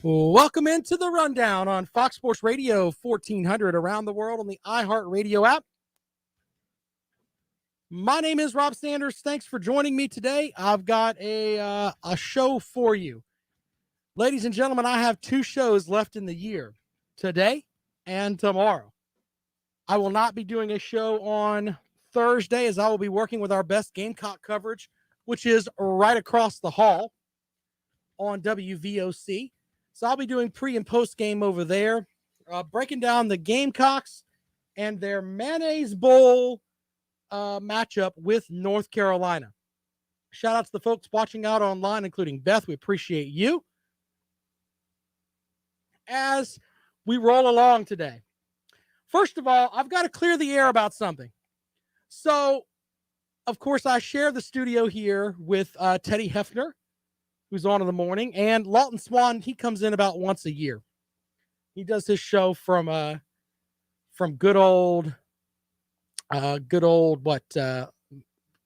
Welcome into the rundown on Fox Sports Radio 1400 around the world on the iHeartRadio app. My name is Rob Sanders. Thanks for joining me today. I've got a show for you. Ladies and gentlemen, I have two shows left in the year, today and tomorrow. I will not be doing a show on Thursday as I will be working with our best Gamecock coverage, which is right across the hall on WVOC. So I'll be doing pre and post game over there, breaking down the Gamecocks and their Mayonnaise Bowl matchup with North Carolina. Shout out to the folks watching out online, including Beth. We appreciate you. As we roll along today, first of all, I've got to clear the air about something. So, of course, I share the studio here with Teddy Hefner, who's on in the morning, and Lawton Swan. He comes in about once a year. He does his show from good old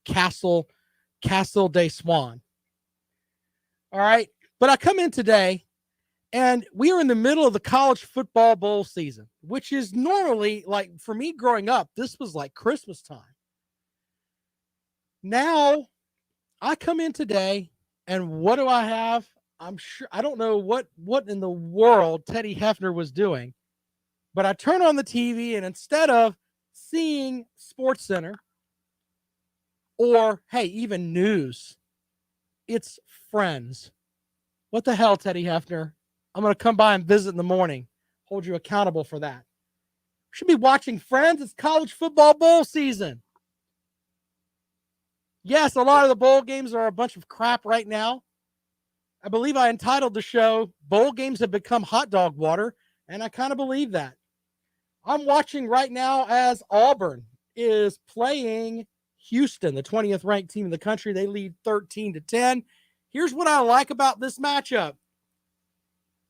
Castle de Swan. All right, but I come in today, and we are in the middle of the college football bowl season, which is normally, like, for me growing up, this was like Christmas time. Now, I come in today. And what do I have? I don't know what in the world Teddy Hefner was doing, but I turn on the TV and instead of seeing SportsCenter or, hey, even news, it's Friends. What the hell, Teddy Hefner? I'm going to come by and visit in the morning. Hold you accountable for that. Should be watching Friends. It's college football bowl season. Yes, a lot of the bowl games are a bunch of crap right now. I believe I entitled the show, Bowl Games Have Become Hot Dog Water, and I kind of believe that. I'm watching right now as Auburn is playing Houston, the 20th ranked team in the country. They lead 13-10. Here's what I like about this matchup.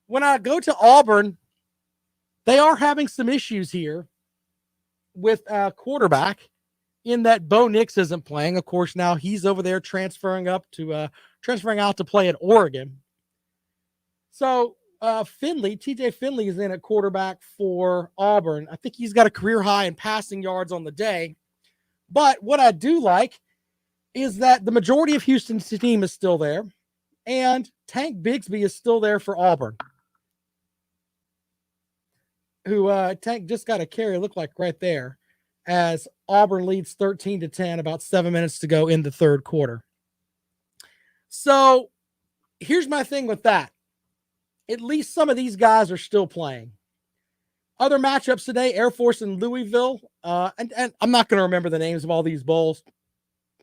When I go to Auburn, they are having some issues here with a quarterback, in that Bo Nix isn't playing. Of course, now he's over there transferring out to play at Oregon. So TJ Finley is in at quarterback for Auburn. I think he's got a career high in passing yards on the day. But what I do like is that the majority of Houston's team is still there, and Tank Bigsby is still there for Auburn, who Tank just got a carry, look like right there, as Auburn leads 13-10, about 7 minutes to go in the third quarter. So here's my thing with that. At least some of these guys are still playing. Other matchups today, Air Force and Louisville. And I'm not going to remember the names of all these bowls.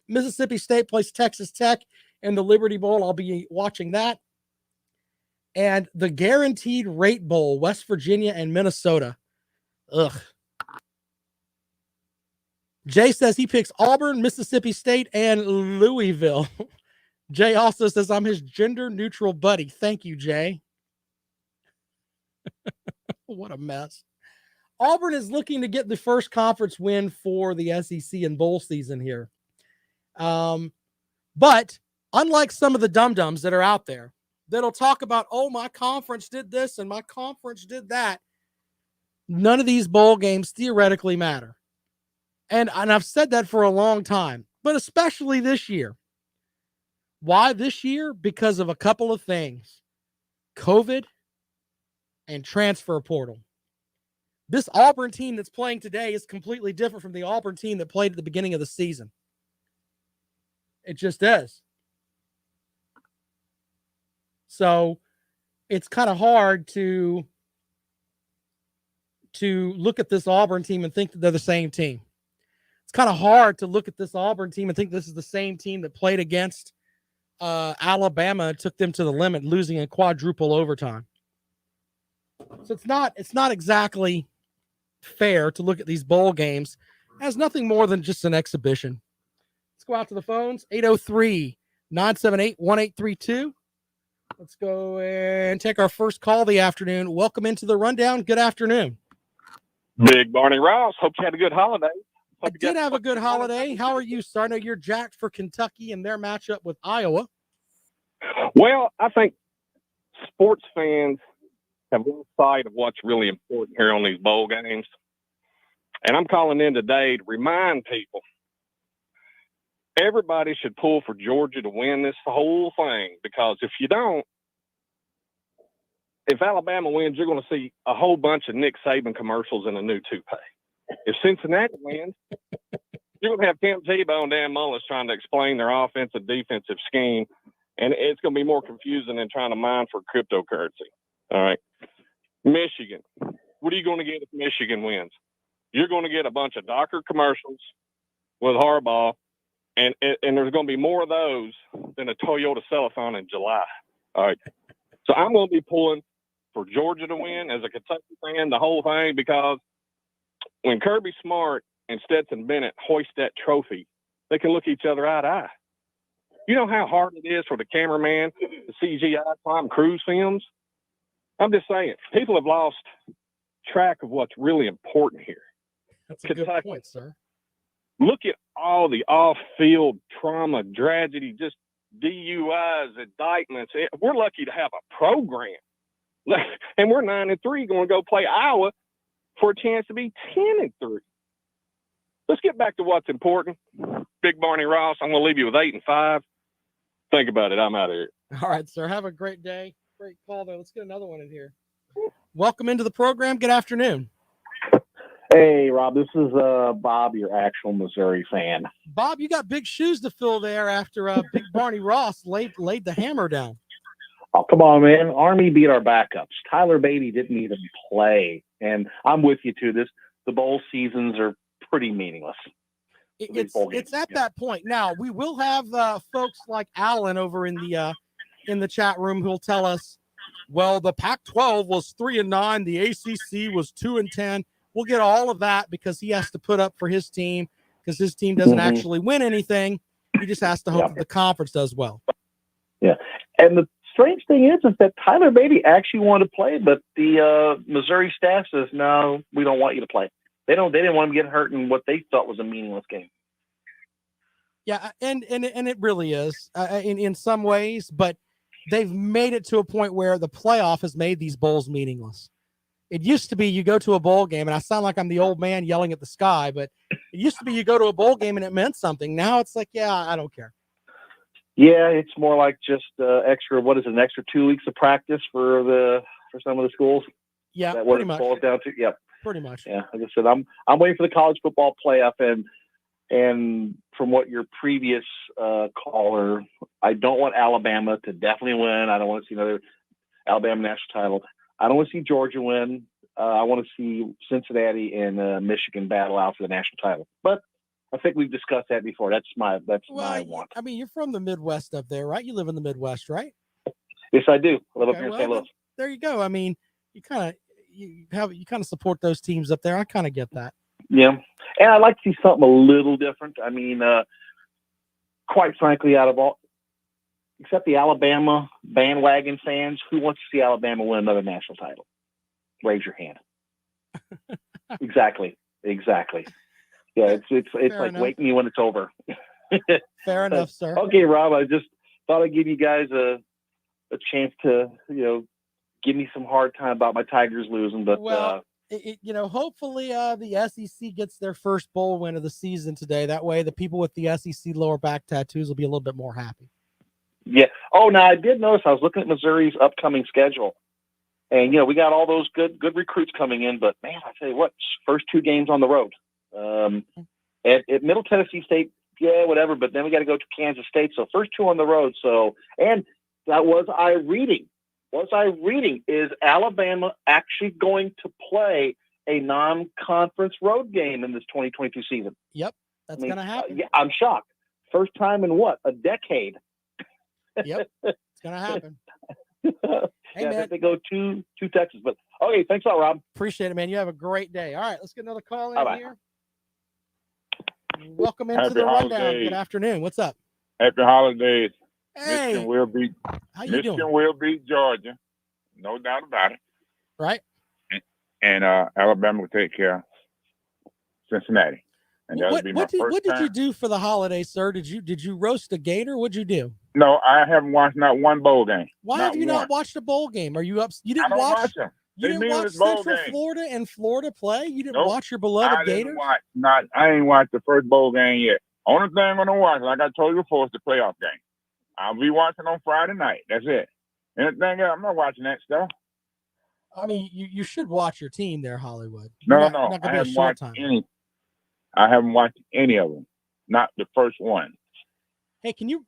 Mississippi State plays Texas Tech in the Liberty Bowl. I'll be watching that. And the Guaranteed Rate Bowl, West Virginia and Minnesota. Ugh. Jay says he picks Auburn, Mississippi State, and Louisville. Jay also says I'm his gender-neutral buddy. Thank you, Jay. What a mess. Auburn is looking to get the first conference win for the SEC in bowl season here. But unlike some of the dum-dums that are out there that'll talk about, oh, my conference did this and my conference did that, none of these bowl games theoretically matter. And I've said that for a long time, but especially this year. Why this year? Because of a couple of things. COVID and transfer portal. This Auburn team that's playing today is completely different from the Auburn team that played at the beginning of the season. It just is. So it's kind of hard to look at this Auburn team and think that they're the same team. It's kind of hard to look at this Auburn team and think this is the same team that played against Alabama and took them to the limit, losing in quadruple overtime. So it's not exactly fair to look at these bowl games as nothing more than just an exhibition. Let's go out to the phones. 803-978-1832. Let's go and take our first call of the afternoon. Welcome into the rundown. Good afternoon. Big morning, Ross. Hope you had a good holiday. I did have a good holiday. How are you, sir? I know you're jacked for Kentucky and their matchup with Iowa. Well, I think sports fans have lost sight of what's really important here on these bowl games. And I'm calling in today to remind people everybody should pull for Georgia to win this whole thing, because if you don't, if Alabama wins, you're going to see a whole bunch of Nick Saban commercials in a new toupee. If Cincinnati wins, you're going to have Tim Tebow and Dan Mullis trying to explain their offensive, defensive scheme, and it's going to be more confusing than trying to mine for cryptocurrency. All right. Michigan. What are you going to get if Michigan wins? You're going to get a bunch of Docker commercials with Harbaugh, and there's going to be more of those than a Toyota Celathon in July. All right. So I'm going to be pulling for Georgia to win as a Kentucky fan, the whole thing, because when Kirby Smart and Stetson Bennett hoist that trophy, they can look each other eye to eye. You know how hard it is for the cameraman to CGI Tom Cruise films? I'm just saying, people have lost track of what's really important here. That's a Kentucky. Good point, sir. Look at all the off-field trauma, tragedy, just DUIs, indictments. We're lucky to have a program. And we're 9-3 going to go play Iowa for a chance to be 10-3. Let's get back to what's important. Big Barney Ross, I'm going to leave you with 8 and 5. Think about it. I'm out of here. All right, sir. Have a great day. Great call there. Let's get another one in here. Welcome into the program. Good afternoon. Hey, Rob. This is Bob, your actual Missouri fan. Bob, you got big shoes to fill there after Big Barney Ross laid the hammer down. Oh, come on, man. Army beat our backups. Tyler Beatty didn't even play. And I'm with you, too. The bowl seasons are pretty meaningless. It's at that point. Now, we will have folks like Alan over in the chat room who'll tell us, well, the Pac-12 was 3-9. The ACC was 2-10. We'll get all of that because he has to put up for his team because his team doesn't actually win anything. He just has to hope that the conference does well. Yeah. And the strange thing is that Tyler Beatty actually wanted to play, but the Missouri staff says, no, we don't want you to play. They didn't want him to get hurt in what they thought was a meaningless game. Yeah, and it really is in some ways, but they've made it to a point where the playoff has made these bowls meaningless. It used to be you go to a bowl game, and I sound like I'm the old man yelling at the sky, but it used to be you go to a bowl game and it meant something. Now it's like, yeah, I don't care. Yeah, it's more like just an extra 2 weeks of practice for some of the schools. Yeah, that pretty much. Falls down to. Yep. Pretty much. Yeah, like I said, I'm waiting for the college football playoff, and from what your previous caller, I don't want Alabama to definitely win. I don't want to see another Alabama national title. I don't want to see Georgia win. I want to see Cincinnati and Michigan battle out for the national title. But I think we've discussed that before. That's my want. I mean, you're from the Midwest up there, right? You live in the Midwest, right? Yes, I do. I live up here in St. Louis. There you go. I mean, you kind of support those teams up there. I kind of get that. Yeah, and I'd like to see something a little different. I mean, quite frankly, out of all, except the Alabama bandwagon fans, who wants to see Alabama win another national title? Raise your hand. Exactly. Yeah, it's like enough. wake me when it's over. Fair enough, sir. Okay, Rob, I just thought I'd give you guys a chance to, give me some hard time about my Tigers losing, but hopefully the SEC gets their first bowl win of the season today. That way the people with the SEC lower back tattoos will be a little bit more happy. Yeah. Oh, now I did notice I was looking at Missouri's upcoming schedule, and we got all those good recruits coming in, but man, I tell you what, first 2 games on the road. At Middle Tennessee State, yeah, whatever, but then we got to go to Kansas State. So first 2 on the road. So, and that was I reading, is Alabama actually going to play a non-conference road game in this 2022 season? Yep, that's going to happen. Yeah, I'm shocked. First time in a decade. Yep, it's going to happen. Hey, man. They go to Texas. But okay, thanks a lot, Rob. Appreciate it, man. You have a great day. All right, let's get another call in Bye-bye. here. Welcome into the rundown. Good afternoon. What's up? Happy holidays. Hey, Michigan will beat. How you Michigan doing? will beat Georgia, no doubt about it. Right. And Alabama will take care of Cincinnati. And What did you do for the holidays, sir? Did you roast a gator? What'd you do? No, I haven't watched not one bowl game. Why have you not watched a bowl game? Are you up? You didn't watch them. You They didn't watch meaningless bowl Central games. Florida and Florida play? You didn't Nope. watch your beloved I didn't Gators? watch. I ain't watched the first bowl game yet. Only thing I'm gonna watch, like I told you before, is the playoff game. I'll be watching on Friday night. That's it. Anything else, I'm not watching that stuff. I mean, you should watch your team there, Hollywood. No. Not I gonna be a haven't short watched time. any. I haven't watched any of them. Not the first one. Hey, can you?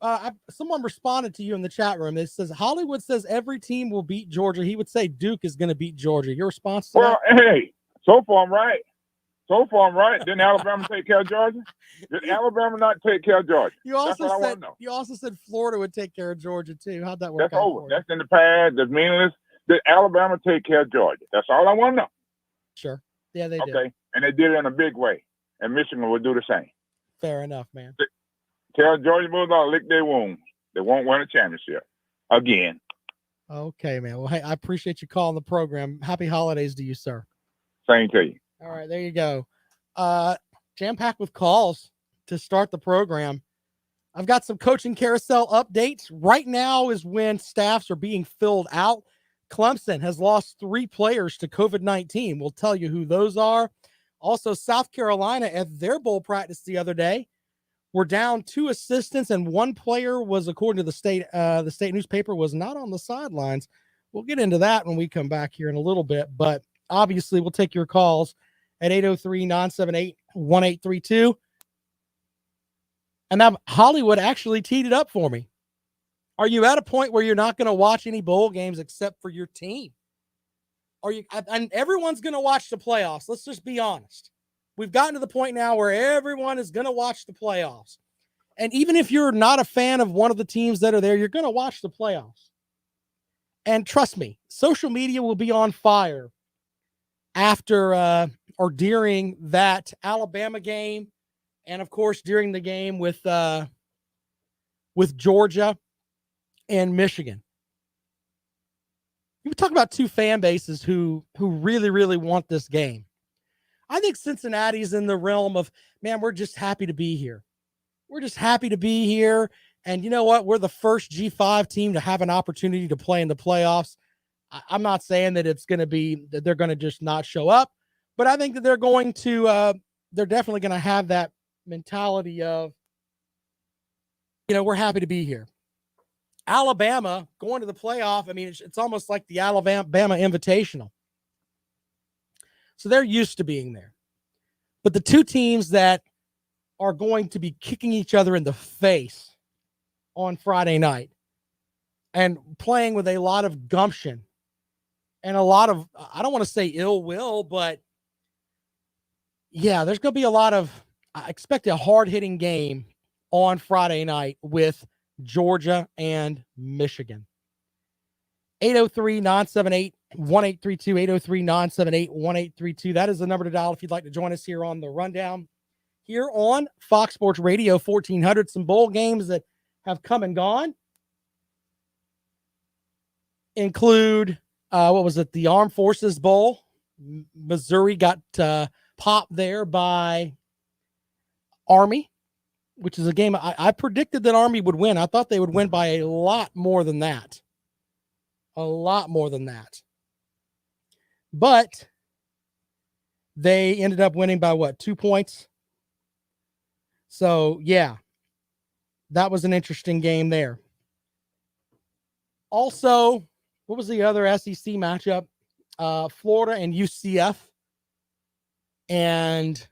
Someone responded to you in the chat room. It says Hollywood says every team will beat Georgia. He would say Duke is going to beat Georgia. Your response to Well, that? hey, so far I'm right. Didn't Alabama take care of Georgia? Did Alabama not take care of Georgia? You That's also what I want said to know. you also said Florida would take care of Georgia too. How'd that work That's out over. for you? That's in the past. That's meaningless. Did Alabama take care of Georgia? That's all I want to know. Sure. Yeah, they did. Okay. And they did it in a big way. And Michigan will do the same. Fair enough, man. Tell Georgia Bulldogs lick their wounds. They won't win a championship again. Okay, man. Well, hey, I appreciate you calling the program. Happy holidays to you, sir. Same to you. All right, there you go. Jam-packed with calls to start the program. I've got some coaching carousel updates. Right now is when staffs are being filled out. Clemson has lost 3 players to COVID-19. We'll tell you who those are. Also, South Carolina at their bowl practice the other day, we're down 2 assistants, and 1 player was, according to the state newspaper, was not on the sidelines. We'll get into that when we come back here in a little bit, but obviously we'll take your calls at 803-978-1832. And now Hollywood actually teed it up for me. Are you at a point where you're not going to watch any bowl games except for your team? Are you? And everyone's going to watch the playoffs. Let's just be honest. We've gotten to the point now where everyone is going to watch the playoffs. And even if you're not a fan of one of the teams that are there, you're going to watch the playoffs. And trust me, social media will be on fire after or during that Alabama game. And of course, during the game with Georgia and Michigan. You talk about 2 fan bases who really, really want this game. I think Cincinnati's in the realm of, man, we're just happy to be here. We're just happy to be here. And you know what? We're the first G5 team to have an opportunity to play in the playoffs. I'm not saying that it's going to be that they're going to just not show up, but I think that they're going to, they're definitely going to have that mentality of, we're happy to be here. Alabama going to the playoff. I mean, it's almost like the Alabama Invitational. So they're used to being there. But the 2 teams that are going to be kicking each other in the face on Friday night and playing with a lot of gumption and a lot of, I don't want to say ill will, but yeah, there's going to be a lot of, I expect a hard-hitting game on Friday night with Georgia and Michigan. 803-978-1832, 803-978-1832. That is the number to dial if you'd like to join us here on the Rundown. Here on Fox Sports Radio 1400, some bowl games that have come and gone include, the Armed Forces Bowl. Missouri got popped there by Army, which is a game I predicted that Army would win. I thought they would win by a lot more than that. But they ended up winning by 2 points? So, yeah, that was an interesting game there. Also, what was the other SEC matchup? Florida and UCF. And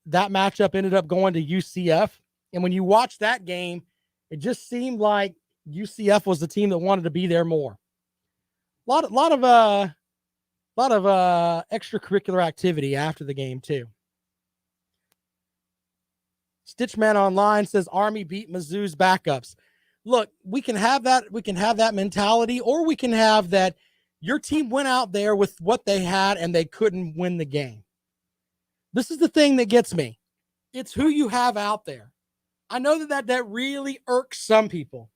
that matchup ended up going to UCF. And when you watch that game, it just seemed like UCF was the team that wanted to be there more. A lot of extracurricular activity after the game too. Stitchman Online says Army beat Mizzou's backups. Look, we can have that. We can have that mentality, or we can have that your team went out there with what they had and they couldn't win the game. This is the thing that gets me. It's who you have out there. I know that really irks some people.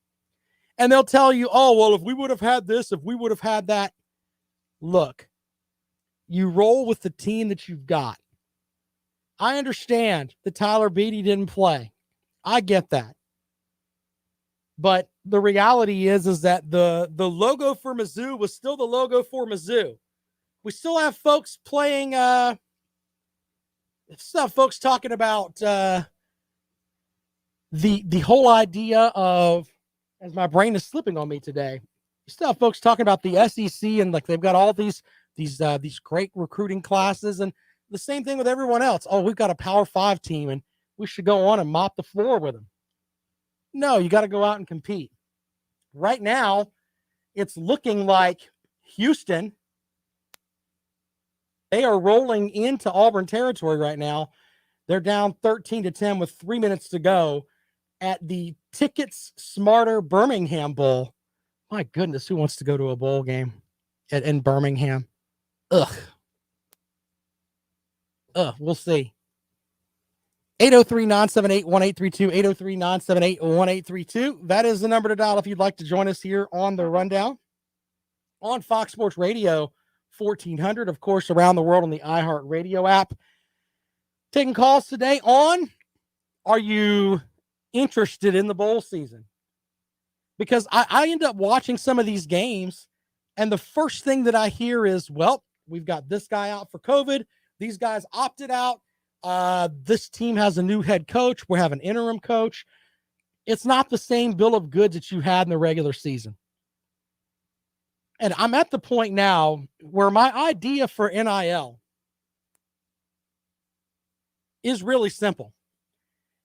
And they'll tell you, oh, well, if we would have had this, if we would have had that. Look, you roll with the team that you've got. I understand that Tyler Beatty didn't play. I get that. But the reality is that the logo for Mizzou was still the logo for Mizzou. We still have folks playing. Still have folks talking about the whole idea of, as my brain is slipping on me today. Still have folks talking about the SEC and like they've got all these great recruiting classes, and the same thing with everyone else. Oh, we've got a Power 5 team and we should go on and mop the floor with them. No, you got to go out and compete. Right now, it's looking like Houston, they are rolling into Auburn territory right now. They're down 13-10 with 3 minutes to go at the Tickets Smarter Birmingham Bowl. My goodness, who wants to go to a bowl game in Birmingham? Ugh, we'll see. 803-978-1832, 803-978-1832. That is the number to dial if you'd like to join us here on the Rundown on Fox Sports Radio 1400, of course, around the world on the iHeartRadio app. Taking calls today on, are you interested in the bowl season? Because I end up watching some of these games, and the first thing that I hear is, well, we've got this guy out for COVID. These guys opted out. This team has a new head coach. We have an interim coach. It's not the same bill of goods that you had in the regular season. And I'm at the point now where my idea for NIL is really simple.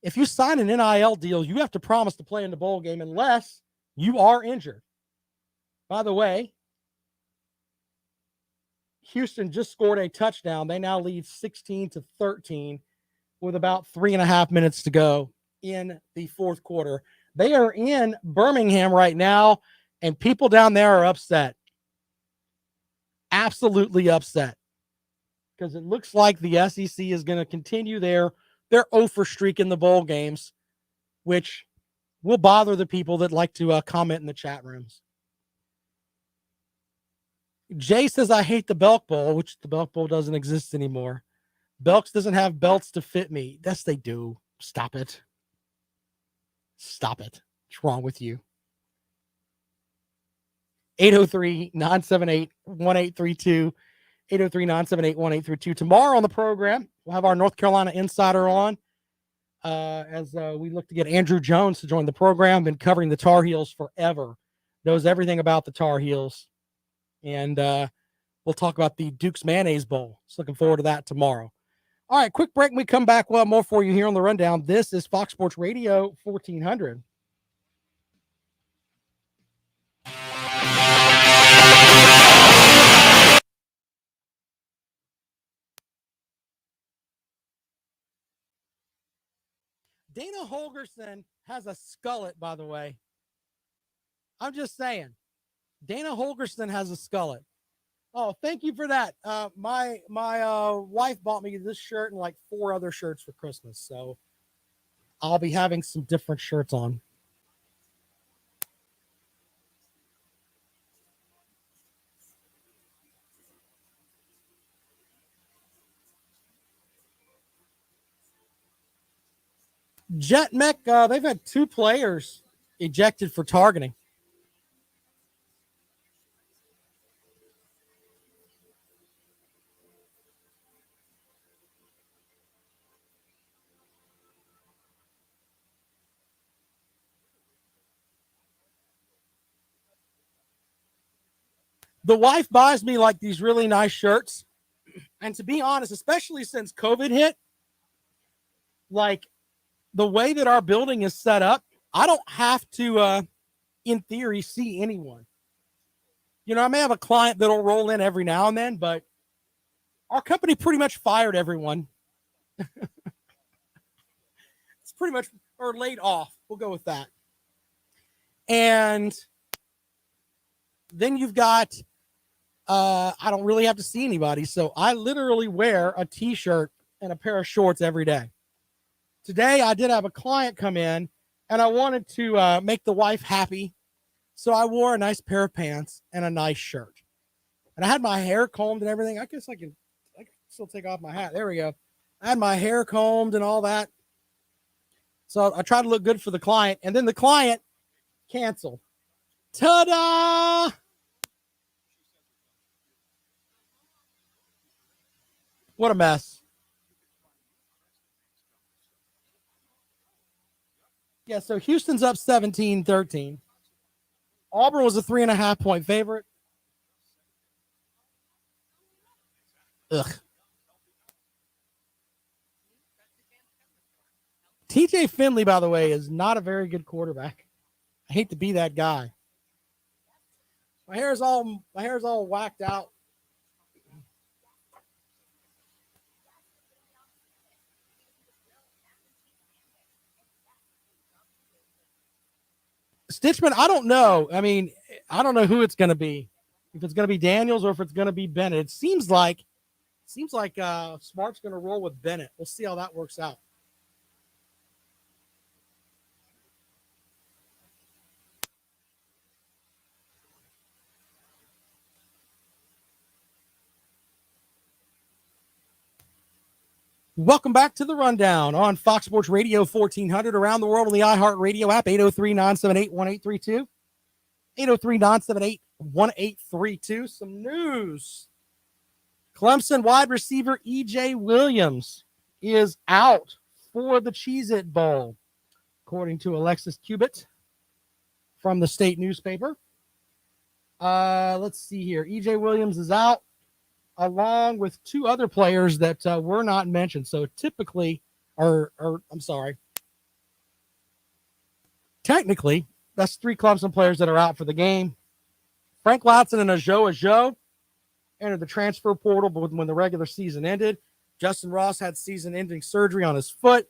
If you sign an NIL deal, you have to promise to play in the bowl game unless you are injured. By the way, Houston just scored a touchdown. They now lead 16-13 with about 3.5 minutes to go in the fourth quarter. They are in Birmingham right now, and people down there are upset. Absolutely upset. Because it looks like the SEC is going to continue their 0-for streak in the bowl games, which will bother the people that like to comment in the chat rooms. Jay says, I hate the Belk Bowl, which the Belk Bowl doesn't exist anymore. Belks doesn't have belts to fit me. Yes, they do. Stop it. Stop it. What's wrong with you? 803-978-1832. 803-978-1832. Tomorrow on the program, we'll have our North Carolina insider on as we look to get Andrew Jones to join the program. Been covering the Tar Heels forever. Knows everything about the Tar Heels. And we'll talk about the Duke's Mayonnaise Bowl. So looking forward to that tomorrow. All right, quick break. When we come back, we'll have more for you here on the Rundown. This is Fox Sports Radio 1400. Dana Holgerson has a skullet, by the way. I'm just saying. Dana Holgerson has a skullet. Oh, thank you for that. My wife bought me this shirt and like 4 other shirts for Christmas. So I'll be having some different shirts on. Jet Mech, they've had 2 players ejected for targeting. The wife buys me like these really nice shirts. And to be honest, especially since COVID hit, like the way that our building is set up, I don't have to, in theory, see anyone. You know, I may have a client that'll roll in every now and then, but our company pretty much fired everyone. It's pretty much, or laid off. We'll go with that. And then you've got, I don't really have to see anybody. So I literally wear a t-shirt and a pair of shorts every day. Today, I did have a client come in, and I wanted to make the wife happy. So I wore a nice pair of pants and a nice shirt. And I had my hair combed and everything. I guess I can still take off my hat. There we go. I had my hair combed and all that. So I tried to look good for the client. And then the client canceled. Ta-da! What a mess. Yeah, so Houston's up 17-13. Auburn was a 3.5-point favorite. Ugh. TJ Finley, by the way, is not a very good quarterback. I hate to be that guy. My hair's all whacked out. Stitchman, I don't know. I mean, I don't know who it's going to be. If it's going to be Daniels or if it's going to be Bennett. It seems like Smart's going to roll with Bennett. We'll see how that works out. Welcome back to the Rundown on Fox Sports Radio 1400, around the world on the iHeartRadio app, 803-978-1832. 803-978-1832. Some news. Clemson wide receiver E.J. Williams is out for the Cheez-It Bowl, according to Alexis Cubitt from the state newspaper. Let's see here. E.J. Williams is out, along with two other players that were not mentioned. So technically, that's three Clemson players that are out for the game. Frank Latson and Ajo entered the transfer portal when the regular season ended. Justin Ross had season-ending surgery on his foot.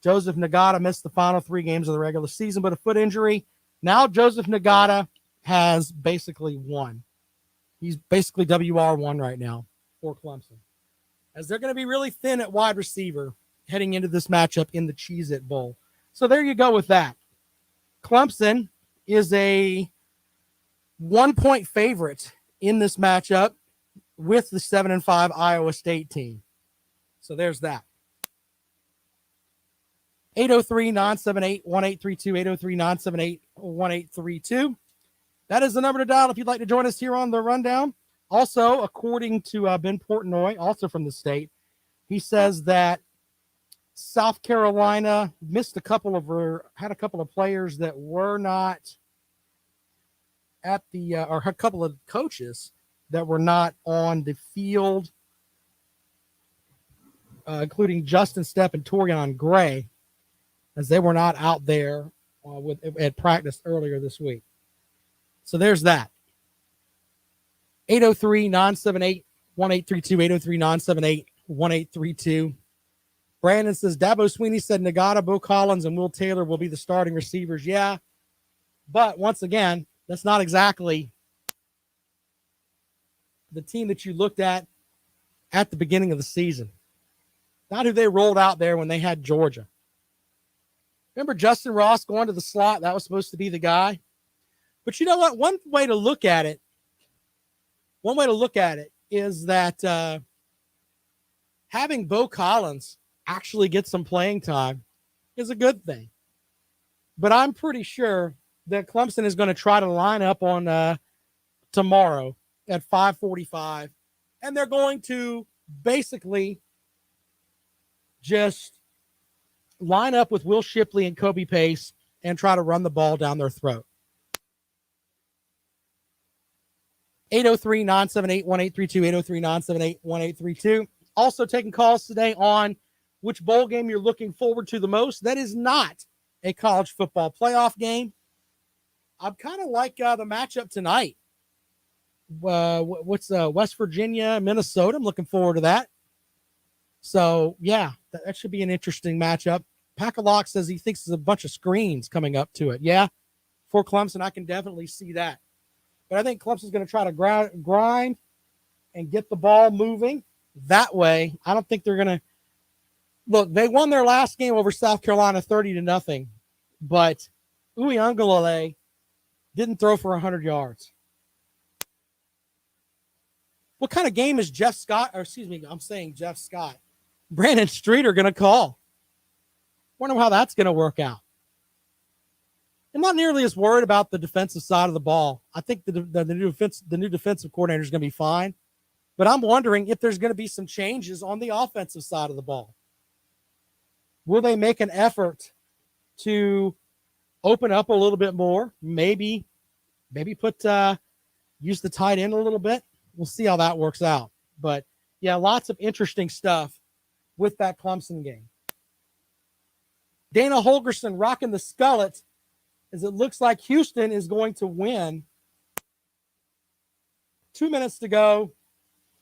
Joseph Nagata missed the final 3 games of the regular season, but a foot injury. Now Joseph Nagata has basically won. He's basically WR1 right now for Clemson, as they're going to be really thin at wide receiver heading into this matchup in the Cheez-It Bowl. So there you go with that. Clemson is a 1-point favorite in this matchup with the 7-5 Iowa State team. So there's that. 803-978-1832, 803-978-1832. That is the number to dial if you'd like to join us here on the Rundown. Also, according to Ben Portnoy, also from the state, he says that South Carolina had a couple of players that were not at the, or a couple of coaches that were not on the field, including Justin Stepp and Torian Gray, as they were not out there at practice earlier this week. So there's that. 803-978-1832, 803-978-1832. Brandon says, Dabo Sweeney said Nagata, Bo Collins, and Will Taylor will be the starting receivers. Yeah, but once again, that's not exactly the team that you looked at the beginning of the season. Not who they rolled out there when they had Georgia. Remember Justin Ross going to the slot? That was supposed to be the guy. But you know what? One way to look at it is that having Bo Collins actually get some playing time is a good thing. But I'm pretty sure that Clemson is going to try to line up on tomorrow at 5:45, and they're going to basically just line up with Will Shipley and Kobe Pace and try to run the ball down their throat. 803-978-1832, 803-978-1832. Also taking calls today on which bowl game you're looking forward to the most. That is not a college football playoff game. I'm kind of like the matchup tonight. What's West Virginia, Minnesota? I'm looking forward to that. So, yeah, that should be an interesting matchup. Packalock says he thinks there's a bunch of screens coming up to it. Yeah, for Clemson, I can definitely see that. But I think Clemson's going to try to grind and get the ball moving. That way, I don't think they're going to – look, they won their last game over South Carolina 30-0, but Uiagalelei didn't throw for 100 yards. What kind of game is Jeff Scott – Brandon Streeter going to call? Wonder how that's going to work out. I'm not nearly as worried about the defensive side of the ball. I think the new defensive coordinator is going to be fine. But I'm wondering if there's going to be some changes on the offensive side of the ball. Will they make an effort to open up a little bit more? Maybe put use the tight end a little bit. We'll see how that works out. But yeah, lots of interesting stuff with that Clemson game. Dana Holgerson rocking the skullet as it looks like Houston is going to win. 2 minutes to go.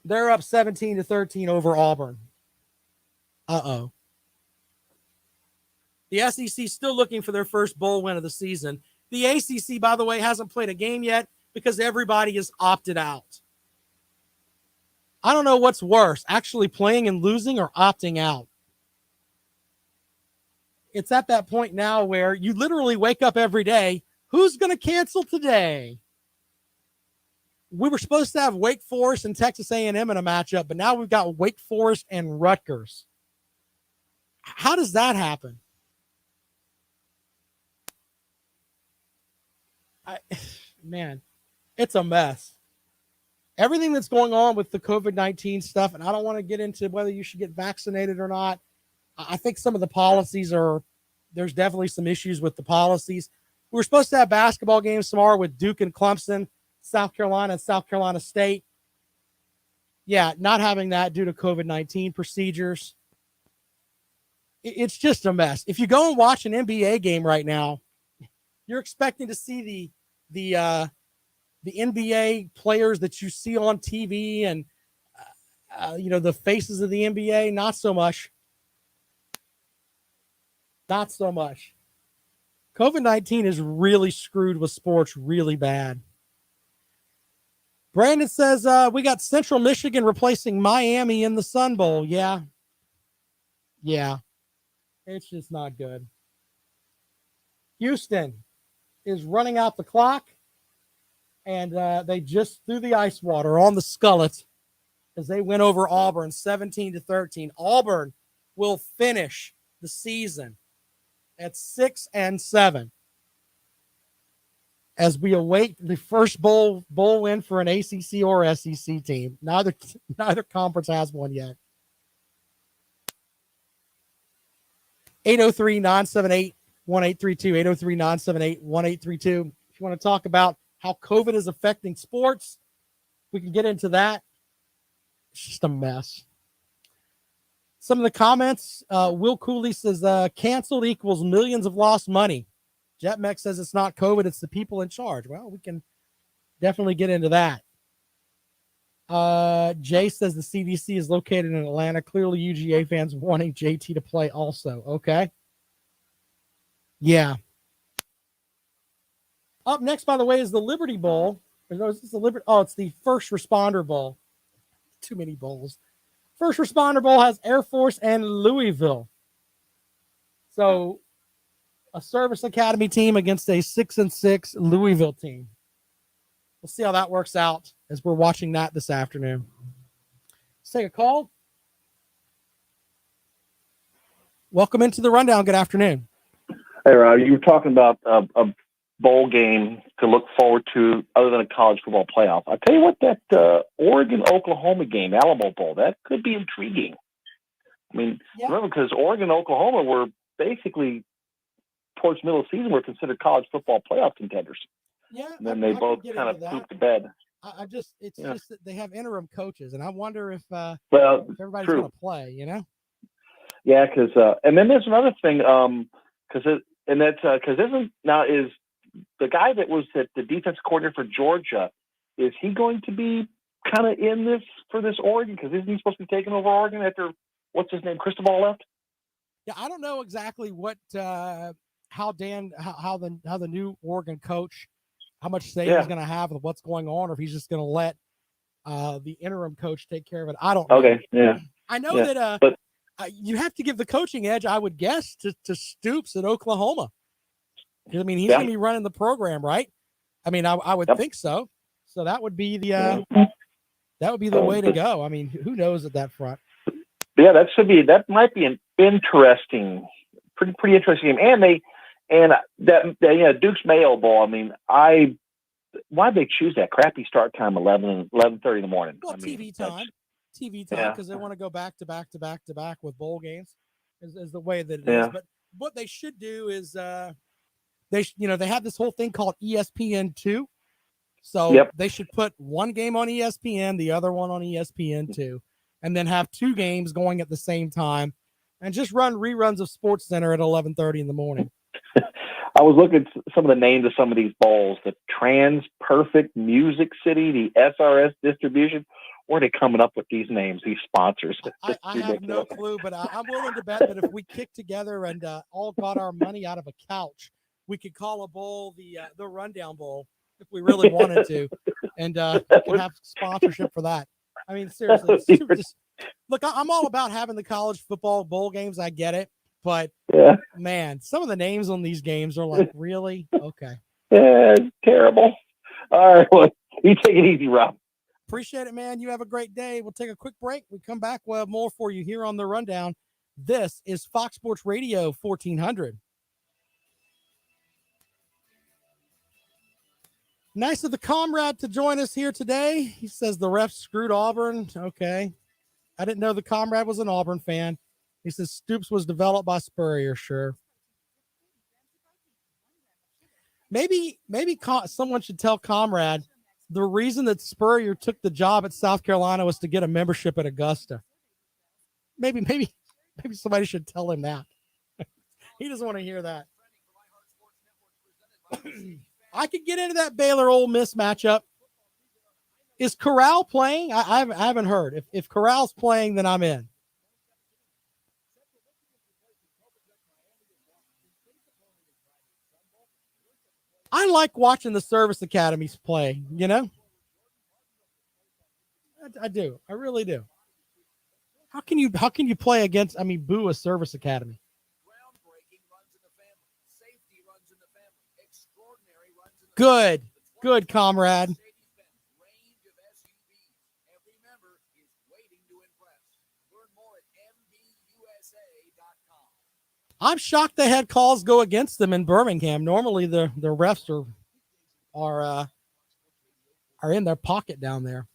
They're up 17-13 over Auburn. Uh-oh. The SEC still looking for their first bowl win of the season. The ACC, by the way, hasn't played a game yet because everybody is opted out. I don't know what's worse, actually playing and losing or opting out. It's at that point now where you literally wake up every day. Who's going to cancel today? We were supposed to have Wake Forest and Texas A&M in a matchup, but now we've got Wake Forest and Rutgers. How does that happen? Man, it's a mess. Everything that's going on with the COVID-19 stuff, and I don't want to get into whether you should get vaccinated or not. I think some of the policies there's definitely some issues with the policies. We were supposed to have basketball games tomorrow with Duke and Clemson, South Carolina and South Carolina State. Yeah, not having that due to COVID-19 procedures. It's just a mess. If you go and watch an NBA game right now, you're expecting to see the NBA players that you see on TV and the faces of the NBA. Not so much. Not so much. COVID-19 is really screwed with sports really bad. Brandon says we got Central Michigan replacing Miami in the Sun Bowl. Yeah. It's just not good. Houston is running out the clock, and they just threw the ice water on the skullet as they went over Auburn 17-13. Auburn will finish the season at 6-7 as we await the first bowl win for an ACC or SEC team. Neither conference has one yet. 803-978-1832, 803-978-1832. If you want to talk about how COVID is affecting sports, we can get into that. It's just a mess. Some of the comments, Will Cooley says, canceled equals millions of lost money. JetMex says it's not COVID, it's the people in charge. Well, we can definitely get into that. Jay says the CDC is located in Atlanta. Clearly, UGA fans wanting JT to play also. Okay. Yeah. Up next, by the way, is the Liberty Bowl. It's the First Responder Bowl. Too many bowls. First Responder Bowl has Air Force and Louisville. So, a service academy team against a 6-6 Louisville team. We'll see how that works out as we're watching that this afternoon. Let's take a call. Welcome into the rundown. Good afternoon. Hey, Rob, you were talking about a bowl game to look forward to other than a college football playoff. I'll tell you what, that Oregon-Oklahoma game, Alamo Bowl, that could be intriguing. I mean, remember, because Oregon and Oklahoma were basically, towards middle of the season, were considered college football playoff contenders. Yeah. And then they both kind of pooped the bed. Just that they have interim coaches, and I wonder if everybody's true. going to play, Yeah, because and then there's another thing, because is the guy that was the defense coordinator for Georgia, is he going to be kind of in this for this Oregon? Because isn't he supposed to be taking over Oregon after what's his name, Cristobal left? Yeah, I don't know exactly what how the new Oregon coach, how much say he's going to have with what's going on, or if he's just going to let the interim coach take care of it. I don't know. Okay, yeah. I know that but you have to give the coaching edge, I would guess, to Stoops at Oklahoma. I mean, he's going to be running the program, right? I mean, I would think so. So that would be the way to go. I mean, who knows at that front? Yeah, that might be an interesting, pretty interesting game. And Duke's Mayo Bowl. I mean, I why'd they choose that crappy start time, 11:30 in the morning? Well, I mean, TV time, yeah. because they want to go back to back to back to back with bowl games, is the way that it is. Yeah. But what they should do is they have this whole thing called ESPN2. So Yep. they should put one game on ESPN, the other one on ESPN2, and then have two games going at the same time, and just run reruns of Sports Center at 11:30 in the morning. I was looking at some of the names of some of these bowls: the Trans Perfect Music City, the SRS Distribution. Where are they coming up with these names? These sponsors? I have no clue, but I'm willing to bet that if we kick together and all got our money out of a couch, we could call a bowl the Rundown Bowl if we really wanted to, and we can have sponsorship for that. I mean, seriously, look, I'm all about having the college football bowl games. I get it, but yeah, man, some of the names on these games are like, really? Okay. Yeah, it's terrible. All right, well, you take it easy, Rob. Appreciate it, man. You have a great day. We'll take a quick break. We come back. We'll have more for you here on the Rundown. This is Fox Sports Radio 1400. Nice of the comrade to join us here today. He says the refs screwed Auburn. Okay. I didn't know the comrade was an Auburn fan. He says Stoops was developed by Spurrier. Sure. Maybe someone should tell comrade the reason that Spurrier took the job at South Carolina was to get a membership at Augusta. Maybe somebody should tell him that. He doesn't want to hear that. I could get into that Baylor Ole Miss matchup. Is Corral playing? I haven't heard. If Corral's playing, then I'm in. I like watching the service academies play, you know? I do. I really do. How can you play against, boo a service academy? Good. Good, comrade. I'm shocked they had calls go against them in Birmingham. Normally the refs are in their pocket down there.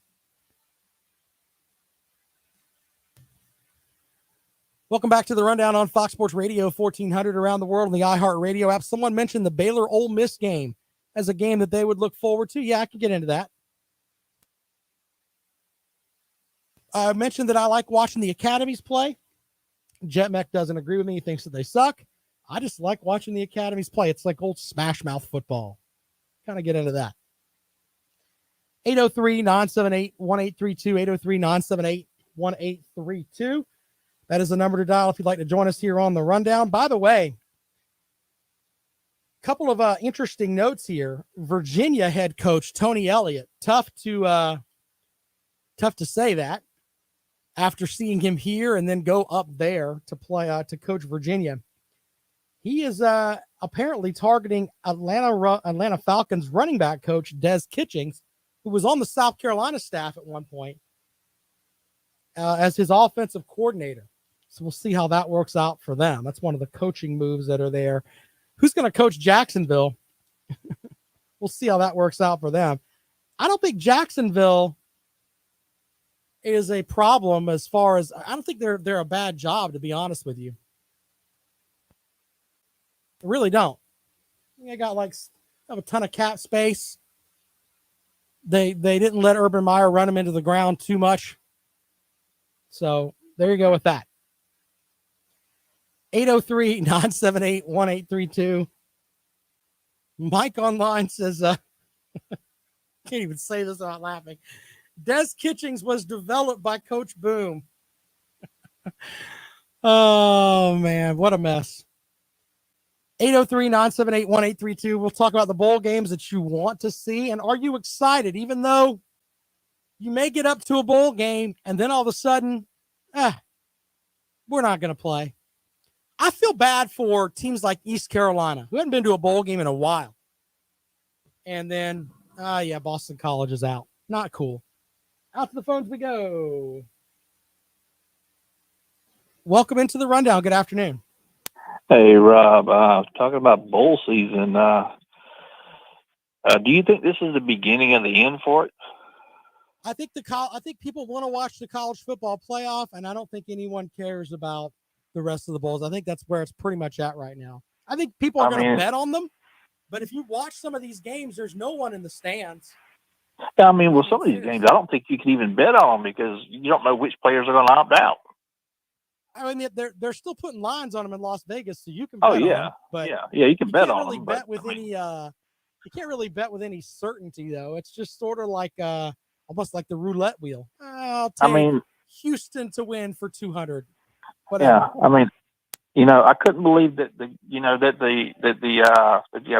Welcome back to the Rundown on Fox Sports Radio 1400 around the world on the iHeartRadio app. Someone mentioned the Baylor Ole Miss game as a game that they would look forward to. Yeah, I can get into that. I mentioned that I like watching the academies play. Jetmec doesn't agree with me. He thinks that they suck. I just like watching the academies play. It's like old Smash Mouth football. Kind of get into that. 803-978-1832, 803-978-1832. That is the number to dial if you'd like to join us here on the Rundown. By the way, a couple of interesting notes here. Virginia head coach Tony Elliott. Tough to say that after seeing him here and then go up there to play to coach Virginia. He is apparently targeting Atlanta Falcons running back coach Des Kitchings, who was on the South Carolina staff at one point, as his offensive coordinator. So we'll see how that works out for them. That's one of the coaching moves that are there. Who's going to coach Jacksonville? We'll see how that works out for them. I don't think Jacksonville is a problem as far as, I don't think they're a bad job, to be honest with you. I really don't. They got have a ton of cap space. They didn't let Urban Meyer run them into the ground too much. So there you go with that. 803-978-1832. Mike online says, can't even say this without laughing. Des Kitchings was developed by Coach Boom. Oh, man, what a mess. 803-978-1832. We'll talk about the bowl games that you want to see. And are you excited, even though you may get up to a bowl game and then all of a sudden, we're not going to play. I feel bad for teams like East Carolina, who hadn't been to a bowl game in a while. And then, Boston College is out. Not cool. Out to the phones we go. Welcome into the Rundown. Good afternoon. Hey, Rob. Talking about bowl season. Do you think this is the beginning of the end for it? I think people want to watch the college football playoff, and I don't think anyone cares about the rest of the bowls. I think that's where it's pretty much at right now. I think people are going to bet on them, but if you watch some of these games, there's no one in the stands. I mean, well, some of these games, I don't think you can even bet on them because you don't know which players are going to opt out. I mean, they're still putting lines on them in Las Vegas, so you can Oh bet yeah, on them, but yeah, you can bet on really them. Bet with any you can't really bet with any certainty though. It's just sort of like almost like the roulette wheel. I'll take Houston to win for 200. Whatever. Yeah, I mean, I couldn't believe that the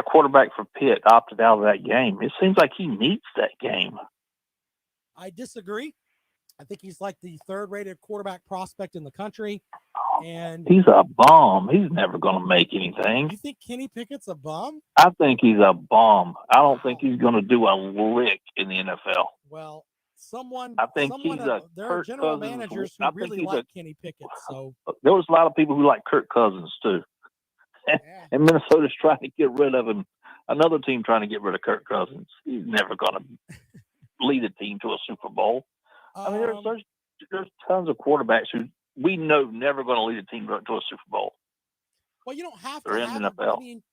quarterback for Pitt opted out of that game. It seems like he needs that game. I disagree. I think he's like the third-rated quarterback prospect in the country, and he's a bum. He's never going to make anything. You think Kenny Pickett's a bum? I think he's a bum. I don't think he's going to do a lick in the NFL. Well, there are general managers who really like Kenny Pickett. So there was a lot of people who like Kirk Cousins too, and Minnesota's trying to get rid of him. Another team trying to get rid of Kirk Cousins. He's never going to lead a team to a Super Bowl. I mean, there's tons of quarterbacks who we know never going to lead a team to a Super Bowl. Well, you don't have to. They're in the NFL. I mean,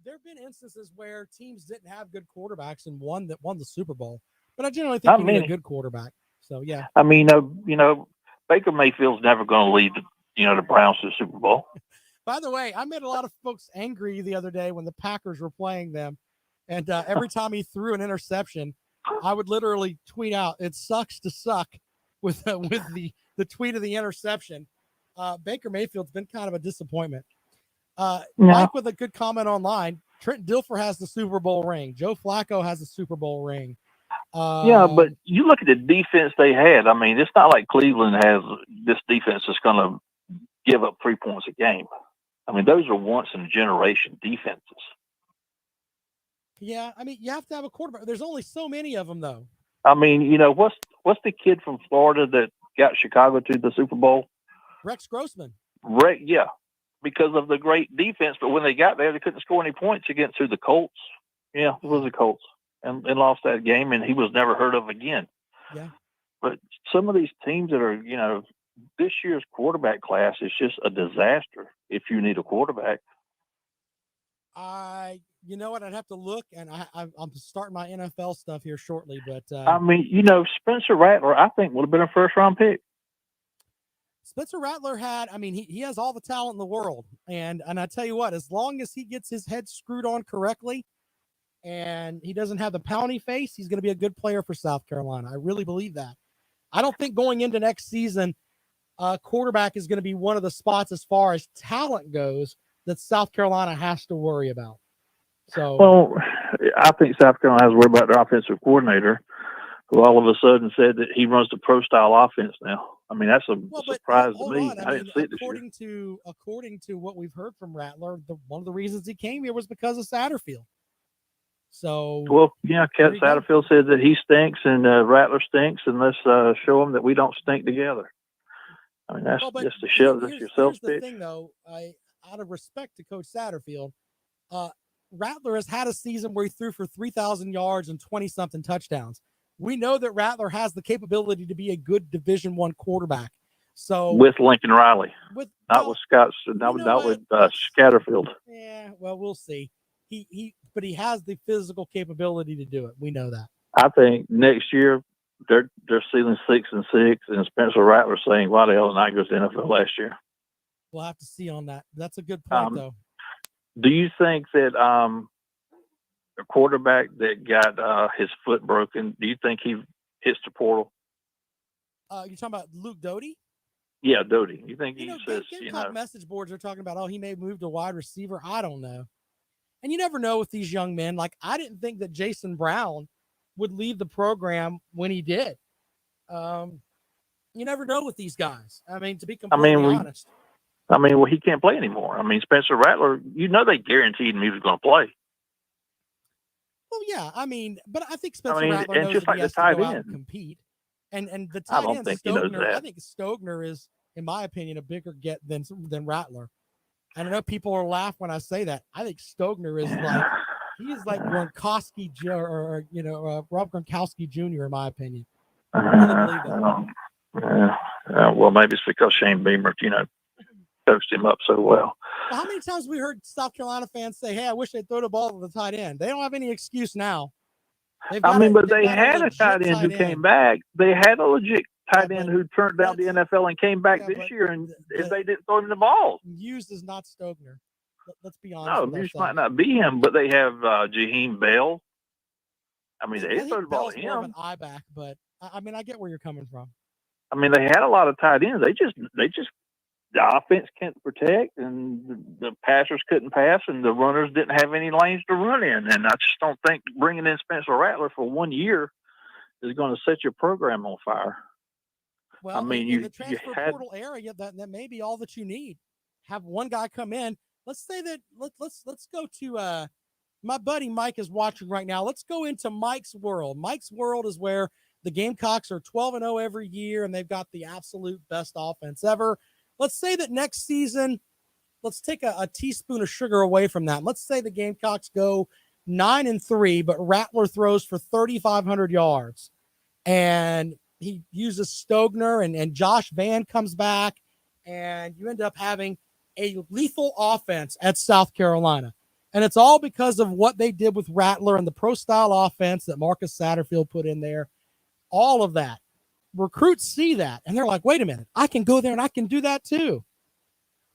there have been instances where teams didn't have good quarterbacks and won the Super Bowl. But I generally think you need a good quarterback. So yeah. I mean, Baker Mayfield's never going to lead the Browns to the Super Bowl. By the way, I made a lot of folks angry the other day when the Packers were playing them, and every time he threw an interception, I would literally tweet out, "It sucks to suck," with the tweet of the interception. Baker Mayfield's been kind of a disappointment. Mike with a good comment online. Trent Dilfer has the Super Bowl ring. Joe Flacco has the Super Bowl ring. But you look at the defense they had. I mean, it's not like Cleveland has this defense that's going to give up 3 points a game. I mean, those are once in a generation defenses. Yeah, I mean, you have to have a quarterback. There's only so many of them, though. I mean, what's the kid from Florida that got Chicago to the Super Bowl? Rex Grossman. Yeah, because of the great defense. But when they got there, they couldn't score any points against the Colts. Yeah, it was the Colts. And lost that game, and he was never heard of again. Yeah. But some of these teams that are, this year's quarterback class is just a disaster if you need a quarterback. You know what? I'd have to look, and I'm starting my NFL stuff here shortly. But I mean, Spencer Rattler, I think would have been a first-round pick. Spencer Rattler he has all the talent in the world, and I tell you what, as long as he gets his head screwed on correctly, and he doesn't have the pouty face, he's going to be a good player for South Carolina. I really believe that. I don't think going into next season, quarterback is going to be one of the spots as far as talent goes that South Carolina has to worry about. Well, I think South Carolina has to worry about their offensive coordinator, who all of a sudden said that he runs the pro-style offense now. I mean, that's a surprise to me. I didn't see it this year. According to what we've heard from Rattler, one of the reasons he came here was because of Satterfield. So Satterfield said that he stinks and Rattler stinks, and let's show him that we don't stink together. I mean, that's just to show that yourself. Here's the thing, though. Out of respect to Coach Satterfield, Rattler has had a season where he threw for 3,000 yards and 20-something touchdowns. We know that Rattler has the capability to be a good Division I quarterback. So with Lincoln Riley, not with Scatterfield. Yeah, well, we'll see. But he has the physical capability to do it. We know that. I think next year they're ceiling 6-6, and Spencer Rattler saying, "Why the hell did I go to the NFL last year?" We'll have to see on that. That's a good point, though. Do you think that the quarterback that got his foot broken, do you think he hits the portal? You're talking about Luke Doty? Yeah, Doty. You think he says, message boards are talking about, he may move to wide receiver. I don't know. And you never know with these young men. Like, I didn't think that Jason Brown would leave the program when he did. You never know with these guys. I mean, to be completely honest. Well, he can't play anymore. I mean, Spencer Rattler, they guaranteed him he was going to play. Well, yeah. But I think Spencer Rattler knows that he has to go out and compete. And the tight end, Stogner, I think Stogner is, in my opinion, a bigger get than Rattler. And I know people will laugh when I say that. I think Stogner is He is like Gronkowski, or Rob Gronkowski Jr. in my opinion. I I really believe that. well, maybe it's because Shane Beamer, coached him up so well. Well, how many times we heard South Carolina fans say, "Hey, I wish they'd throw the ball to the tight end." They don't have any excuse now. But they had a tight end who came back. They had a legit tight end who turned down the NFL and came back this year, and they didn't throw him the ball. Hughes is not Stogner. Let's be honest. No, Hughes might not be him, but they have Jaheim Bell. I mean, they throw the ball to him. More of an eye back, but I mean, I get where you're coming from. I mean, they had a lot of tight ends. They just the offense can't protect, and the passers couldn't pass, and the runners didn't have any lanes to run in. And I just don't think bringing in Spencer Rattler for 1 year is going to set your program on fire. Well, I mean, in the transfer portal area, that may be all that you need. Have one guy come in. Let's say that let's go to my buddy Mike is watching right now. Let's go into Mike's world. Mike's world is where the Gamecocks are 12-0 every year, and they've got the absolute best offense ever. Let's say that next season, let's take a teaspoon of sugar away from that. Let's say the Gamecocks go 9-3, but Rattler throws for 3,500 yards, and he uses Stogner, and Josh Van comes back, and you end up having a lethal offense at South Carolina. And it's all because of what they did with Rattler and the pro-style offense that Marcus Satterfield put in there. All of that. Recruits see that, and they're like, wait a minute, I can go there and I can do that too.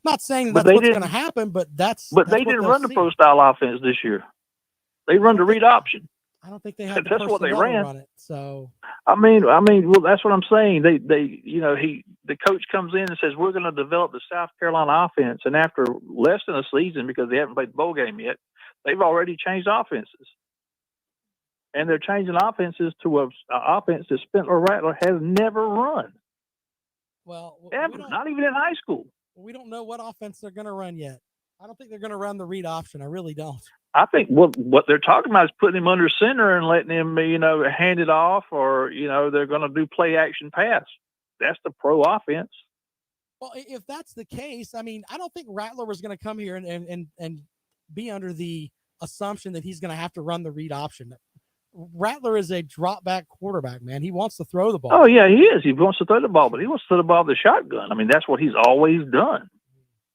I'm not saying that's what's going to happen, but that's they didn't run the pro-style offense this year. They run the read option. I don't think they had the that's what they ran. Run it, so I mean, well, that's what I'm saying. The coach comes in and says, we're going to develop the South Carolina offense. And after less than a season, because they haven't played the bowl game yet, they've already changed offenses. And they're changing offenses to an offense that Spencer Rattler has never run. Well, ever, not even in high school. We don't know what offense they're going to run yet. I don't think they're going to run the read option. I really don't. I think what they're talking about is putting him under center and letting him, hand it off, or, they're going to do play action pass. That's the pro offense. Well, if that's the case, I mean, I don't think Rattler was going to come here and be under the assumption that he's going to have to run the read option. Rattler is a drop back quarterback, man. He wants to throw the ball. Oh, yeah, he is. He wants to throw the ball, but he wants to throw the ball with the shotgun. I mean, that's what he's always done.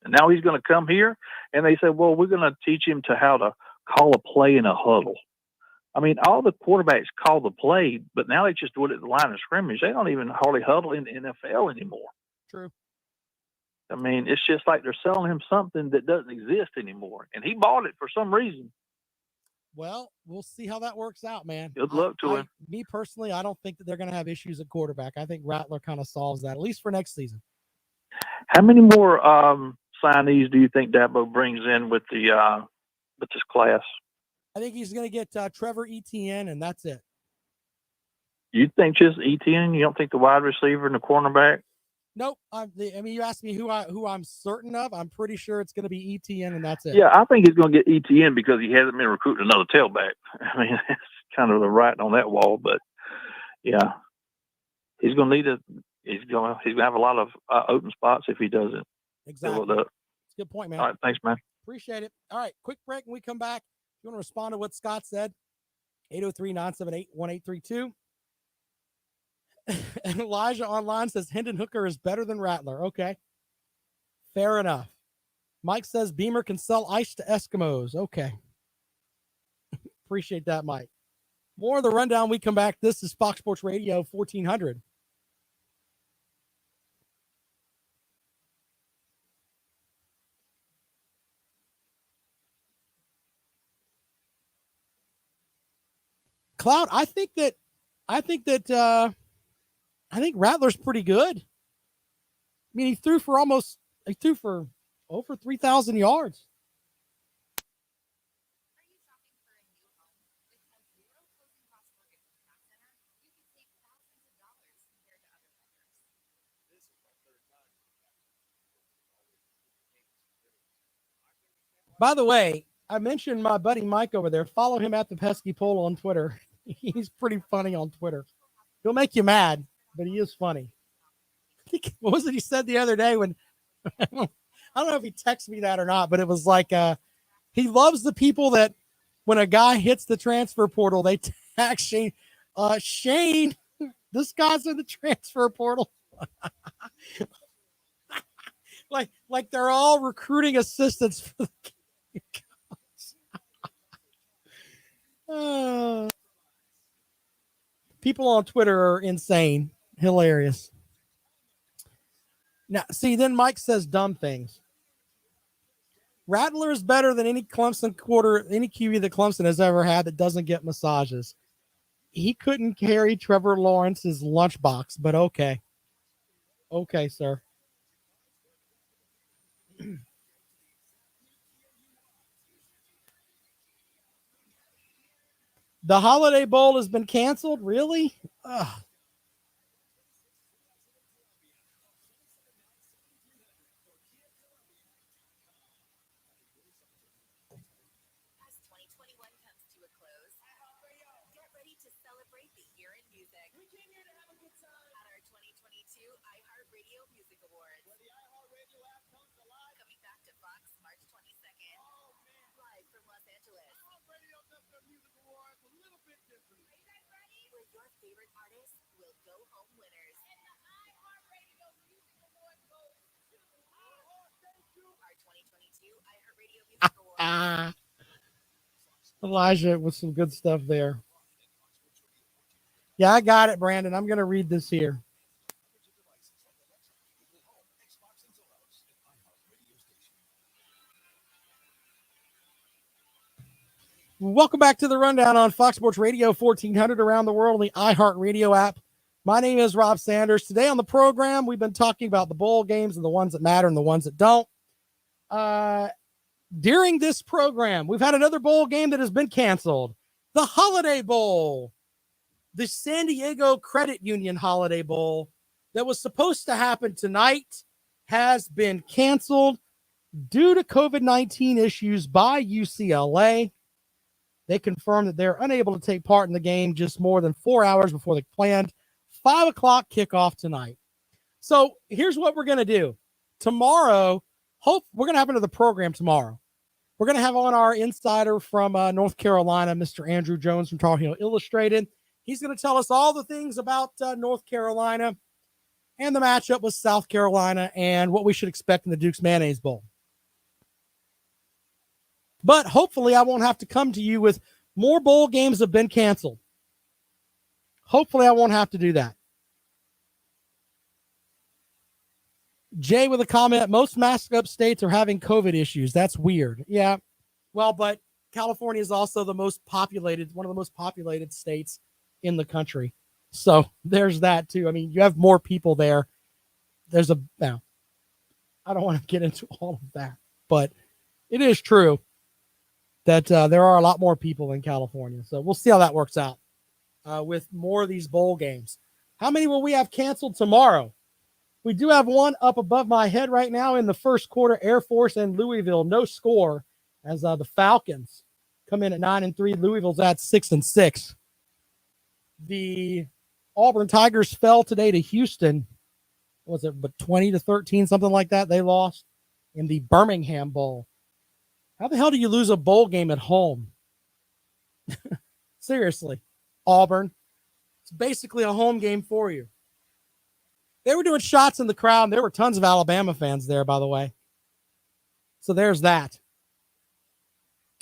And now he's going to come here, and they say, well, we're going to teach him how to call a play in a huddle. I mean, all the quarterbacks call the play, but now they just do it at the line of scrimmage. They don't even hardly huddle in the NFL anymore. True. I mean, it's just like they're selling him something that doesn't exist anymore. And he bought it for some reason. Well, we'll see how that works out, man. Good luck to him. Me personally, I don't think that they're going to have issues at quarterback. I think Rattler kind of solves that, at least for next season. How many more signees do you think Dabo brings in with this class? I think he's going to get Trevor Etienne, and that's it. You think just Etienne? You don't think the wide receiver and the cornerback? Nope. I mean, you asked me who I'm certain of. I'm pretty sure it's going to be Etienne, and that's it. Yeah, I think he's going to get Etienne because he hasn't been recruiting another tailback. I mean, it's kind of the writing on that wall, but yeah, he's going to need he's going to have a lot of open spots if he doesn't. Exactly. That's a good point, man. All right, thanks, man. Appreciate it. All right, quick break. When we come back, if you want to respond to what Scott said, 803-978-1832. And Elijah online says Hendon Hooker is better than Rattler. Okay. Fair enough. Mike says Beamer can sell ice to Eskimos. Okay. Appreciate that, Mike. More of the rundown. We come back. This is Fox Sports Radio 1400. Cloud, I think Rattler's pretty good. I mean, he threw for over 3,000 yards. By the way, I mentioned my buddy Mike over there. Follow him at the Pesky Pole on Twitter. He's pretty funny on Twitter. He'll make you mad, but he is funny. What was it he said the other day when I don't know if he texted me that or not, but it was like he loves the people that when a guy hits the transfer portal, they tag Shane. Shane, this guy's in the transfer portal. like they're all recruiting assistants for the people on Twitter are insane. Hilarious. Now, see, then Mike says dumb things. Rattler is better than any QB that Clemson has ever had that doesn't get massages. He couldn't carry Trevor Lawrence's lunchbox, but okay. Okay, sir. The Holiday Bowl has been canceled? Really? Ugh. As 2021 comes to a close, get ready to celebrate the year in music. We came here to have a good time at our 2022 iHeartRadio Music Awards. Where the iHeartRadio app comes alive. Coming back to Fox March 22nd. Oh, man. Live from Los Angeles. iHeartRadio does their Music Awards a little bit different. Are you guys ready? Where your favorite artists will go home winners. And the iHeartRadio Music Awards goes to our 2022 iHeartRadio Music Awards. Elijah with some good stuff there. Yeah, I got it, Brandon. I'm going to read this here. Welcome back to the Rundown on Fox Sports Radio 1400 around the world on the iHeartRadio app. My name is Rob Sanders. Today on the program, we've been talking about the bowl games and the ones that matter and the ones that don't. During this program, we've had another bowl game that has been canceled. The Holiday Bowl. The San Diego Credit Union Holiday Bowl that was supposed to happen tonight has been canceled due to COVID-19 issues by UCLA. They confirmed that they're unable to take part in the game just more than 4 hours before the planned 5 o'clock kickoff tonight. So here's what we're going to do. Tomorrow, we're going to have another program tomorrow. We're going to have on our insider from North Carolina, Mr. Andrew Jones from Tar Heel Illustrated. He's going to tell us all the things about North Carolina and the matchup with South Carolina and what we should expect in the Duke's Mayonnaise Bowl. But hopefully I won't have to come to you with more bowl games that have been canceled. Hopefully I won't have to do that. Jay with a comment, most masked up states are having COVID issues. That's weird. Yeah. Well, but California is also one of the most populated states in the country. So there's that too. I mean, you have more people there. Now, I don't want to get into all of that, but it is true that there are a lot more people in California. So we'll see how that works out with more of these bowl games. How many will we have canceled tomorrow? We do have one up above my head right now in the first quarter. Air Force and Louisville, no score as the Falcons come in at 9-3. Louisville's at 6-6. The Auburn Tigers fell today to Houston. Was it 20-13, something like that? They lost in the Birmingham Bowl. How the hell do you lose a bowl game at home? Seriously, Auburn. It's basically a home game for you. They were doing shots in the crowd. And there were tons of Alabama fans there, by the way. So there's that.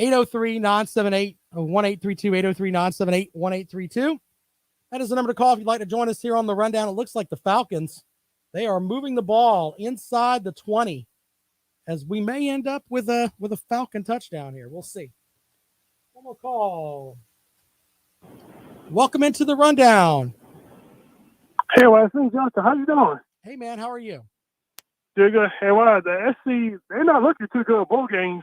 803-978-1832, 803-978-1832. That is the number to call if you'd like to join us here on the Rundown. It looks like the Falcons, they are moving the ball inside the 20 as we may end up with a Falcon touchdown here. We'll see. One more call. Welcome into the Rundown. Hey, Wesley, Justin, how you doing? Hey, man, how are you? Doing good. Hey, the SC, they're not looking too good bowl games.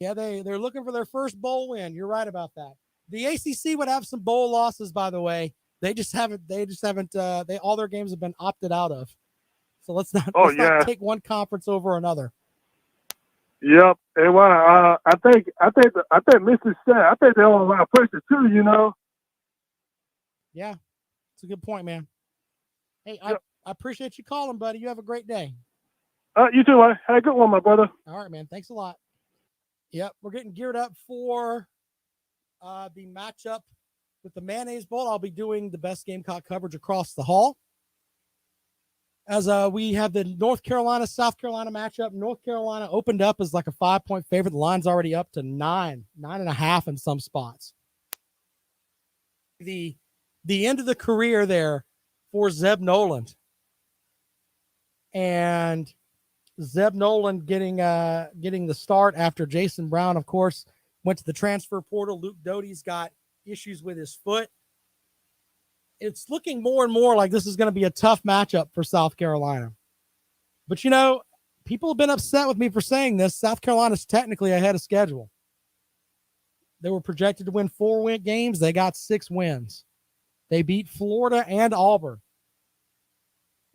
Yeah, they're looking for their first bowl win. You're right about that. The ACC would have some bowl losses, by the way. They haven't. All their games have been opted out of. So let's not take one conference over another. Yep. Hey, I think Mississippi. I think they only want to push it too. You know. Yeah, it's a good point, man. Hey, yep. I appreciate you calling, buddy. You have a great day. You too, man. Have a good one, my brother. All right, man. Thanks a lot. Yep, we're getting geared up for the matchup with the Mayonnaise Bowl. I'll be doing the best Gamecock coverage across the hall. As we have the North Carolina, South Carolina matchup. North Carolina opened up as like a 5-point favorite. The line's already up to 9.5 in some spots. The end of the career there for Zeb Noland. And Zeb Noland getting the start after Jason Brown, of course, went to the transfer portal. Luke Doty's got issues with his foot. It's looking more and more like this is going to be a tough matchup for South Carolina. But, you know, people have been upset with me for saying this. South Carolina's technically ahead of schedule. They were projected to win 4 games. They got 6 wins. They beat Florida and Auburn.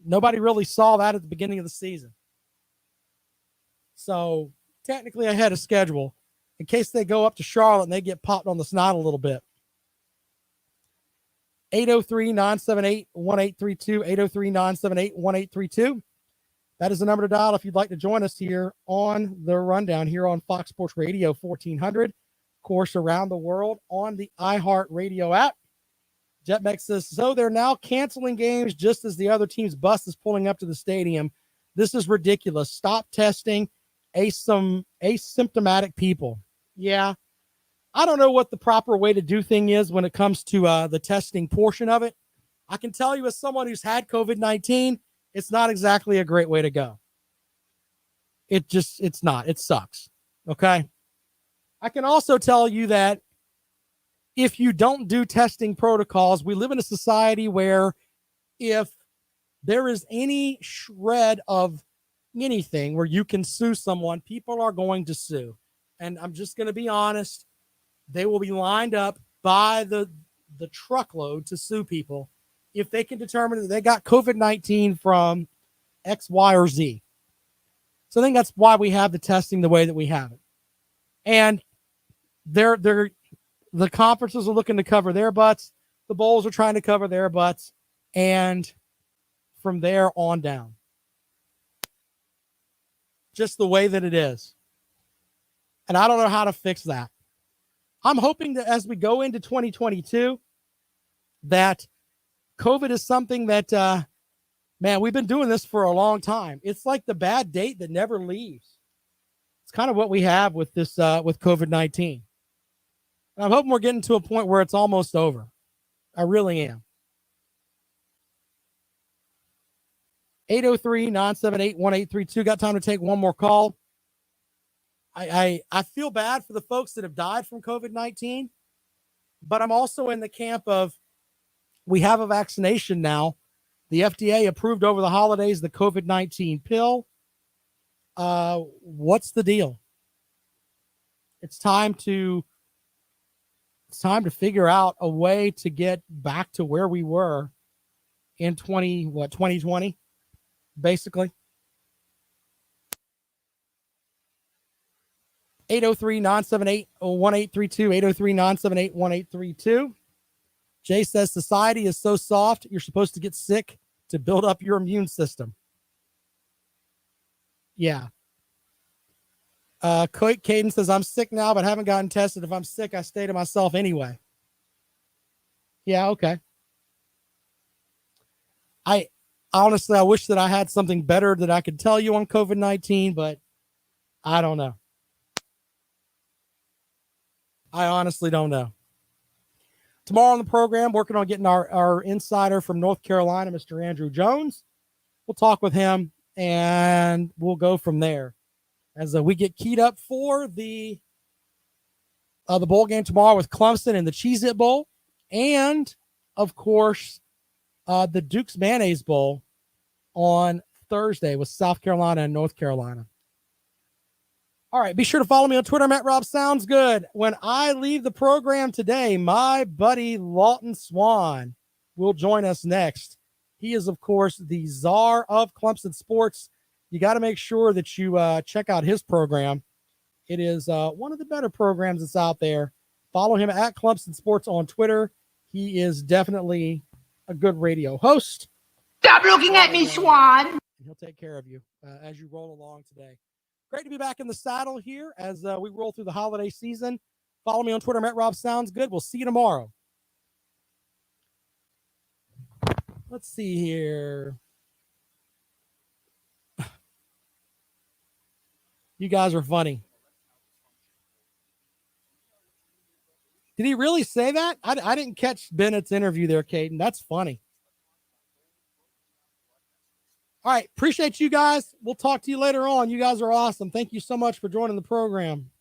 Nobody really saw that at the beginning of the season. So, technically ahead of schedule in case they go up to Charlotte and they get popped on the snot a little bit. 803-978-1832, 803-978-1832. That is the number to dial if you'd like to join us here on the rundown here on Fox Sports Radio 1400. Of course, around the world on the iHeartRadio app. JetMex says, so they're now canceling games just as the other team's bus is pulling up to the stadium. This is ridiculous. Stop testing asymptomatic people. Yeah. I don't know what the proper way to do thing is when it comes to the testing portion of it. I can tell you as someone who's had COVID-19, it's not exactly a great way to go. It's not. It sucks. Okay. I can also tell you that if you don't do testing protocols, we live in a society where if there is any shred of anything where you can sue someone, people are going to sue. And I'm just going to be honest. They will be lined up by the truckload to sue people if they can determine that they got COVID-19 from X, Y, or Z. So I think that's why we have the testing the way that we have it. And the conferences are looking to cover their butts. The bowls are trying to cover their butts. And from there on down. Just the way that it is. And I don't know how to fix that. I'm hoping that as we go into 2022, that COVID is something that, man, we've been doing this for a long time. It's like the bad date that never leaves. It's kind of what we have with this, with COVID-19. And I'm hoping we're getting to a point where it's almost over. I really am. 803-978-1832. Got time to take one more call. I feel bad for the folks that have died from COVID-19, but I'm also in the camp of we have a vaccination now. The FDA approved over the holidays the COVID-19 pill. What's the deal? It's time to figure out a way to get back to where we were in 2020, basically. 803-978-1832, 803-978-1832. Jay says society is so soft, you're supposed to get sick to build up your immune system. Yeah. Caden says, I'm sick now, but haven't gotten tested. If I'm sick, I stay to myself anyway. Yeah, okay. I wish that I had something better that I could tell you on COVID-19, but I don't know. I honestly don't know. Tomorrow on the program, working on getting our insider from North Carolina, Mr. Andrew Jones. We'll talk with him, and we'll go from there. As we get keyed up for the bowl game tomorrow with Clemson and the Cheez-It Bowl, and, of course, the Duke's Mayonnaise Bowl on Thursday with South Carolina and North Carolina. All right, be sure to follow me on Twitter. I'm at Rob Sounds Good. When I leave the program today, my buddy Lawton Swan will join us next. He is, of course, the czar of Clemson sports. You got to make sure that you check out his program. It is one of the better programs that's out there. Follow him at Clemson Sports on Twitter. He is definitely a good radio host. Stop looking at me, Swan. He'll take care of you as you roll along today. Great to be back in the saddle here as we roll through the holiday season. Follow me on Twitter, @RobSoundsGood. We'll see you tomorrow. Let's see here. You guys are funny. Did he really say that? I didn't catch Bennett's interview there, Caden. That's funny. All right. Appreciate you guys. We'll talk to you later on. You guys are awesome. Thank you so much for joining the program.